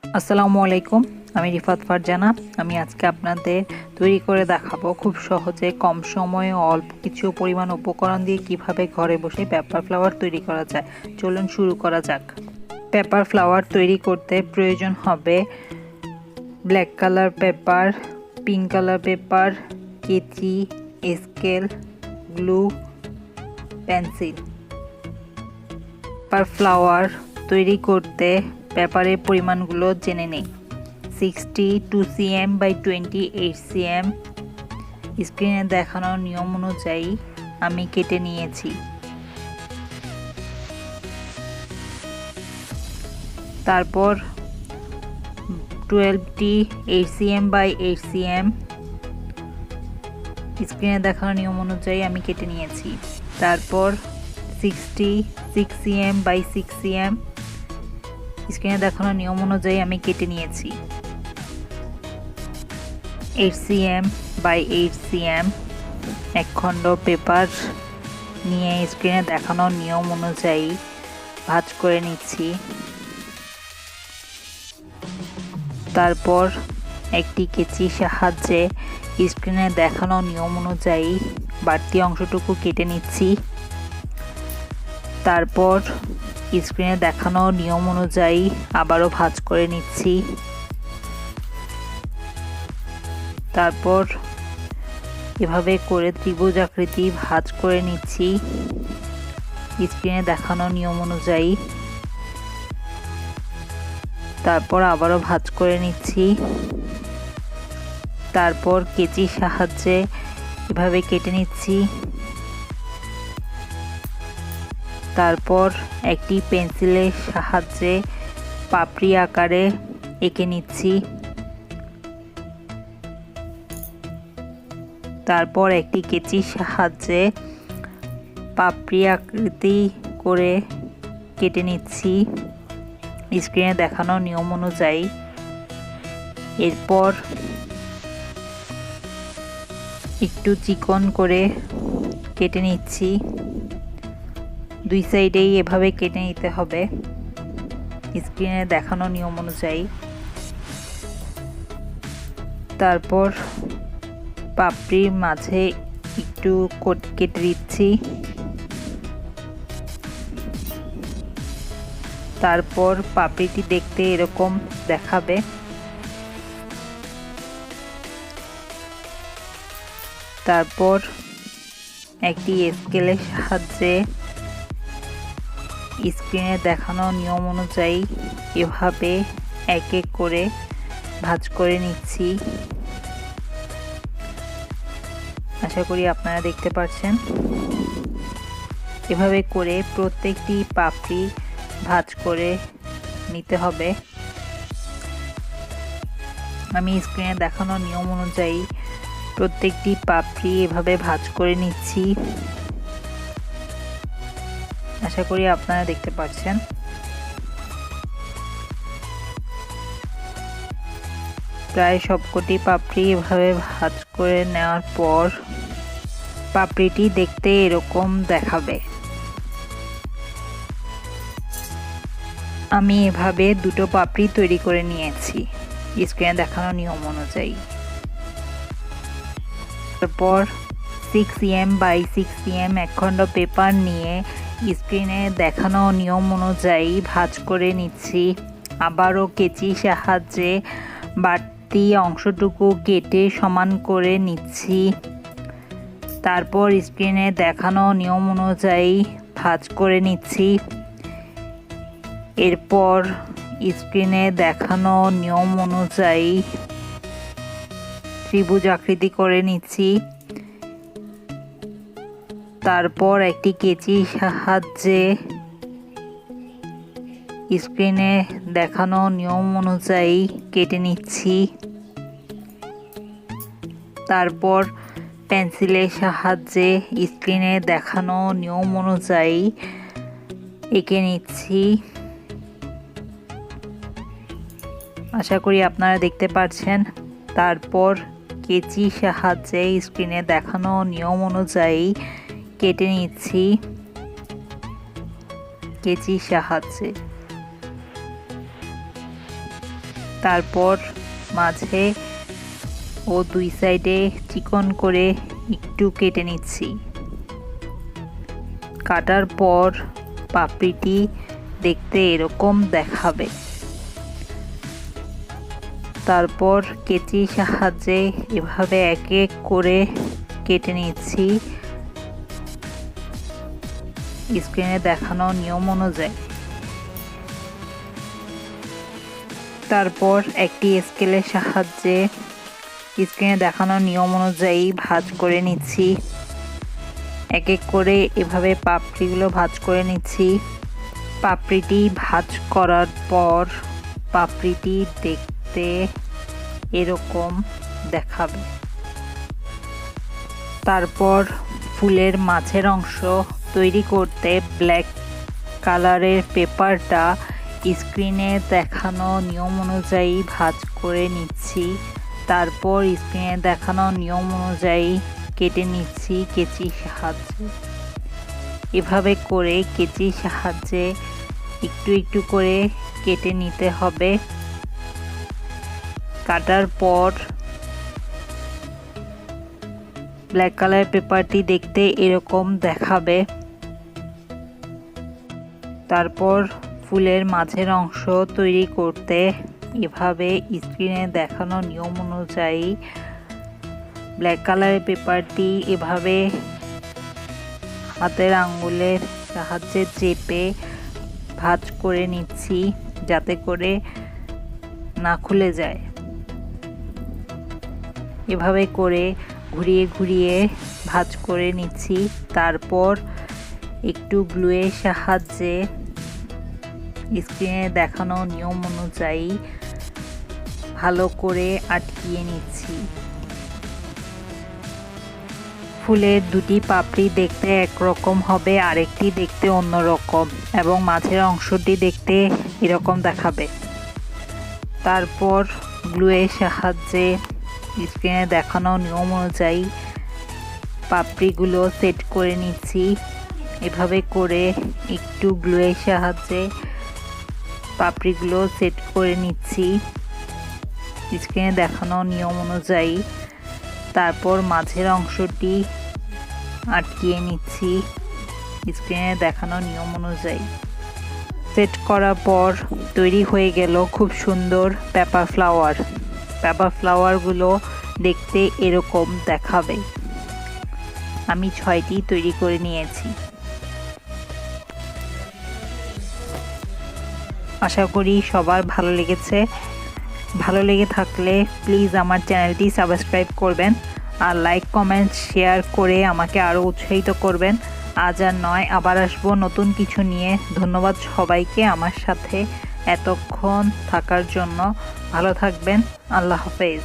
আসসালামু আলাইকুম, আমি রিফাত ফারজানা। আমি আজকে আপনাদের তৈরি করে দেখাবো খুব সহজে কম সময়ে অল্প কিছু পরিমাণ উপকরণ দিয়ে কিভাবে ঘরে বসে পেপার ফ্লাওয়ার তৈরি করা যায়। চলুন শুরু করা যাক। পেপার ফ্লাওয়ার তৈরি করতে প্রয়োজন হবে black colour paper, pink colour paper, কেচি, scale, glue, pencil. Paper flower তৈরি করতে পেপারের পরিমাণগুলো জেনে নেই। 62 cm বাই 28 cm স্ক্রিনে দেখানো নিয়ম অনুযায়ী আমি কেটে নিয়েছি। তারপর 12টি 8 cm বাই 8 cm স্ক্রিনে দেখানো নিয়ম অনুযায়ী আমি কেটে নিয়েছি। তারপর 66 cm বাই 6 cm স্ক্রিনে দেখানো নিয়ম অনুযায়ী আমি কেটে নিয়েছি। 8 cm বাই 8 cm এক খণ্ড পেপার নিয়ে স্ক্রিনে দেখানো নিয়ম অনুযায়ী ভাঁজ করে নিচ্ছি। তারপর একটি কেচির সাহায্যে স্ক্রিনে দেখানো নিয়ম অনুযায়ী বাড়তি অংশটুকু কেটে নিচ্ছি। তারপর স্ক্রিনে দেখানো নিয়ম অনুযায়ী আবারও ভাঁজ করে নিচ্ছি। তারপর এভাবে করে ত্রিভুজ আকৃতি ভাঁজ করে নিচ্ছি স্ক্রিনে দেখানো নিয়ম অনুযায়ী। তারপর আবারও ভাঁজ করে নিচ্ছি। তারপর কেচির সাহায্যে এভাবে কেটে নিচ্ছি। তারপর একটি পেন্সিলের সাহায্যে পাপড়ি আকারে এঁকে নিচ্ছি। তারপর একটি কেচির সাহায্যে পাপড়ি আকৃতি করে কেটে নিচ্ছি স্ক্রিনে দেখানো নিয়ম অনুযায়ী। এরপর একটু চিকন করে কেটে নিচ্ছি। দুই সাইডেই এভাবে কেটে নিতে হবে স্ক্রিনে দেখানো নিয়ম অনুযায়ী। তারপর পাপড়ির মাঝে একটু কেটে দিচ্ছি। তারপর পাপড়িটি দেখতে এরকম দেখাবে। তারপর একটি স্কেলের সাহায্যে স্ক্রিনে দেখানো নিয়ম অনুযায়ী এভাবে এক এক করে ভাঁজ করে নিচ্ছি। আশা করি আপনারা দেখতে পাচ্ছেন। এভাবে করে প্রত্যেকটি পাপড়ি ভাঁজ করে নিতে হবে। আমি স্ক্রিনে দেখানো নিয়ম অনুযায়ী প্রত্যেকটি পাপড়ি এভাবে ভাঁজ করে নিচ্ছি। আশা করি আপনারা দেখতে পাচ্ছেন। প্রায় সবকটি পাপড়ি এভাবে ভাঁজ করে নেওয়ার পর পাপড়িটি দেখতে এরকম দেখাবে। আমি এভাবে দুটো পাপড়ি তৈরি করে নিয়েছি স্ক্রিনে দেখানো নিয়ম অনুযায়ী। তারপর 6 cm বাই 6 cm এক খণ্ড পেপার নিয়ে স্ক্রিনে দেখানো নিয়ম অনুযায়ী ভাঁজ করে নিচ্ছি। আবারও কেচির সাহায্যে বাড়তি অংশটুকু কেটে সমান করে নিচ্ছি। তারপর স্ক্রিনে দেখানো নিয়ম অনুযায়ী ভাঁজ করে নিচ্ছি। এরপর স্ক্রিনে দেখানো নিয়ম অনুযায়ী ত্রিভুজ আকৃতি করে নিচ্ছি। তারপর একটি কেচির সাহায্যে স্ক্রিনে দেখানো নিয়ম অনুযায়ী কেটে নিচ্ছি। তারপর পেন্সিলের সাহায্যে স্ক্রিনে দেখানো নিয়ম অনুযায়ী এঁকে নিচ্ছি। আশা করি আপনারা দেখতে পাচ্ছেন। তারপর কেচির সাহায্যে স্ক্রিনে দেখানো নিয়ম অনুযায়ী কেটে নিচ্ছি কেচির সাহায্যে। তারপর মাঝে ও দুই সাইডে চিকন করে একটু কেটে নিচ্ছি। কাটার পর পাপড়িটি দেখতে এরকম দেখাবে। তারপর কেচির সাহায্যে এভাবে এক এক করে কেটে নিচ্ছি স্ক্রিনে দেখানো নিয়ম অনুযায়ী। তারপর একটি স্কেলের সাহায্যে স্ক্রিনে দেখানো নিয়ম অনুযায়ী ভাঁজ করে নিচ্ছি। এক এক করে এভাবে পাপড়িগুলো ভাঁজ করে নিচ্ছি। পাপড়িটি ভাঁজ করার পর পাপড়িটি দেখতে এরকম দেখাবে। তারপর ফুলের মাঝের অংশ তৈরি করতে ব্ল্যাক কালারের পেপারটা স্ক্রিনে দেখানো নিয়ম অনুযায়ী ভাঁজ করে নিচ্ছি। তারপর স্ক্রিনে দেখানো নিয়ম অনুযায়ী কেটে নিচ্ছি কেচির সাহায্যে। এভাবে করে কেচির সাহায্যে একটু একটু করে কেটে নিতে হবে। কাটার পর ব্ল্যাক কালার পেপারটি দেখতে এরকম দেখাবে। তারপর ফুলের মাঝের অংশ তৈরি করতে এভাবে স্ক্রিনে দেখানো নিয়ম অনুযায়ী ব্ল্যাক কালারের পেপারটি এভাবে হাতের আঙ্গুলের সাহায্যে চেপে ভাঁজ করে নিচ্ছি যাতে করে না খুলে যায়। এভাবে করে ঘুরিয়ে ঘুরিয়ে ভাঁজ করে নিচ্ছি। তারপর একটু গ্লুয়ের সাহায্যে স্ক্রিনে দেখানো নিয়ম অনুযায়ী ভালো করে আটকিয়ে নিচ্ছি। ফুলের দুটি পাপড়ি দেখতে একরকম হবে, আরেকটি দেখতে অন্যরকম, এবং মাঝের অংশটি দেখতে এরকম দেখাবে। তারপর গ্লুয়ের সাহায্যে স্ক্রিনে দেখানো নিয়ম অনুযায়ী পাপড়িগুলো সেট করে নিচ্ছি। এভাবে করে একটু গ্লুয়ের সাহায্যে পাপড়িগুলো সেট করে নিচ্ছি স্ক্রিনে দেখানো নিয়ম অনুযায়ী। তারপর মাঝের অংশটি আটকিয়ে নিচ্ছি স্ক্রিনে দেখানো নিয়ম অনুযায়ী। সেট করার পর তৈরি হয়ে গেল খুব সুন্দর পেপার ফ্লাওয়ার। পেপার ফ্লাওয়ারগুলো দেখতে এরকম দেখাবে। আমি 6টি তৈরি করে নিয়েছি। আশা করি সবার ভালো লেগেছে। ভালো লেগে থাকলে প্লিজ আমার চ্যানেলটি সাবস্ক্রাইব করবেন আর লাইক কমেন্ট শেয়ার করে আমাকে আরও উৎসাহিত করবেন। আজ আর নয়, আবার আসবো নতুন কিছু নিয়ে। ধন্যবাদ সবাইকে আমার সাথে এতক্ষণ থাকার জন্য। ভালো থাকবেন। আল্লাহ হাফেজ।